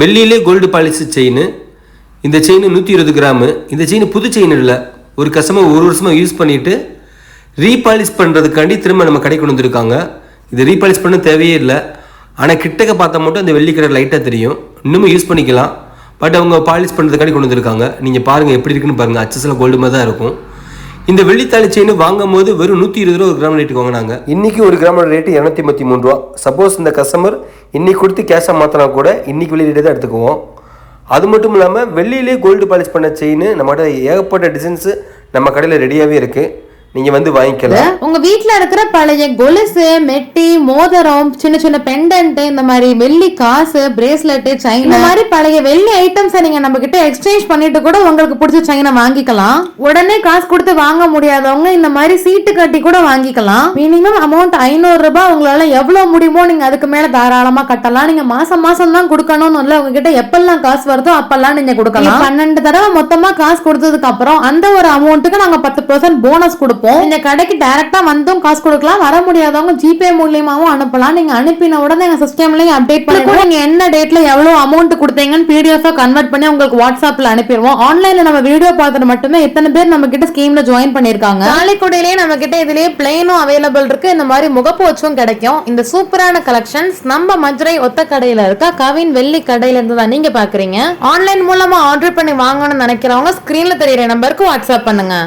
வெள்ளியிலே gold polish chain. இந்த chain 120 gram. இந்த chain புது செயின் இல்லை, ஒரு கஸ்டமர் ஒரு வருஷமாக யூஸ் பண்ணிவிட்டு ரீபாலிஷ் பண்ணுறதுக்காண்டி திரும்ப நம்ம கடைக்கு கொண்டு வந்திருக்காங்க. இது ரீபாலிஷ் பண்ண தேவையே இல்லை, ஆனால் கிட்டக்க பார்த்தா மட்டும் அந்த வெள்ளி கலர் லைட்டாக தெரியும். இன்னுமே யூஸ் பண்ணிக்கலாம், பட் அவங்க பாலிஷ் பண்ணுறதுக்காண்டி கொண்டு வந்திருக்காங்க. நீங்கள் பாருங்கள் எப்படி இருக்குன்னு பாருங்கள், அச்சஸில் கோல்டு மாதிரி தான் இருக்கும். இந்த வெள்ளித்தாலி செயின் வாங்கும் போது வெறும் 120 ரூபா ஒரு கிராம் ரேட்டுக்கு வாங்கினாங்க. இன்றைக்கி ஒரு கிராமோட ரேட்டு 233 ரூபா. சப்போஸ் இந்த கஸ்டமர் இன்னைக்கு கொடுத்து கேஷாக மாற்றினா கூட இன்றைக்கி வெளி ரேட்டு தான் எடுத்துக்குவோம். அது மட்டும் இல்லாமல் வெள்ளியிலே கோல்டு பாலிஷ் பண்ண செயின் நம்மகிட்ட ஏகப்பட்ட டிசைன்ஸு நம்ம கடையில் ரெடியாகவே இருக்குது, நீங்க வந்து வாங்கிக்கலாம். உங்க வீட்ல இருக்கிற பழைய கொலுசு, மெட்டி, மோதிரம், சின்ன சின்ன பெண்டன்ட், இந்த மாதிரி வெள்ளி காசு, பிரேஸ்லெட், செயின், இந்த மாதிரி பழைய வெள்ளி ஐட்டம்ஸை நீங்க நம்ம கிட்ட எக்ஸ்சேஞ்ச் பண்ணிட்டு கூட உங்களுக்கு பிடிச்ச செயினை வாங்கிக்கலாம். உடனே காசு கொடுத்து வாங்க முடியாதவங்க இந்த மாதிரி சீட்டு கட்டி கூட வாங்கிக்கலாம். மினிமம் அமௌண்ட் 500 ரூபாய். உங்களால எவ்வளவு முடியுமோ நீங்க அதுக்கு மேல தாராளமா கட்டலாம். நீங்க மாசம் மாசம் தான் கொடுக்கணும்னு இல்லை, உங்ககிட்ட எப்பெல்லாம் காசு வருதோ அப்பெல்லாம் நீங்க கொடுக்கலாம். 12 தடவை மொத்தமா காசு கொடுத்ததுக்கு அப்புறம் அந்த ஒரு அமௌண்ட்டுக்கு நாங்க 10% போனஸ் கொடுப்போம். இந்த கடைக்கு டைரக்டா வந்தும் காசு கொடுக்கலாம், வர முடியாதவங்க ஜிபே மூலியமாவும் அனுப்பலாம். நீங்க அனுப்பின உடனே எங்க சிஸ்டம்லயும் அப்டேட் பண்ணிடுவோம். நீங்க என்ன டேட்ல எவ்வளவு அமௌண்ட் கொடுத்தீங்கன்னு பிடிஎஃப் கன்வெர்ட் பண்ணி உங்களுக்கு வாட்ஸ்அப்ல அனுப்பிடுவோம். ஆன்லைன்ல நம்ம வீடியோ பார்த்துட்டு மட்டுமே எத்தனை பேர் நம்ம கிட்ட ஸ்கீம்ல ஜாயின் பண்ணிருக்காங்க. தாலிக்கொடியிலேயே நம்ம கிட்ட இதுலயே பிளைனும் அவைலபிள் இருக்கு, இந்த மாதிரி முகப்போச்சும் கிடைக்கும். இந்த சூப்பரான கலெக்ஷன்ஸ் நம்ம மதுரை ஒத்த கடையில இருக்க கவின் வெள்ளி கடையில இருந்து தான் நீங்க பாக்குறீங்க. ஆன்லைன் மூலமா ஆர்டர் பண்ணி வாங்கணும்னு நினைக்கிறவங்க ஸ்கிரீன்ல தெரியுற நம்பருக்கு வாட்ஸ்அப் பண்ணுங்க.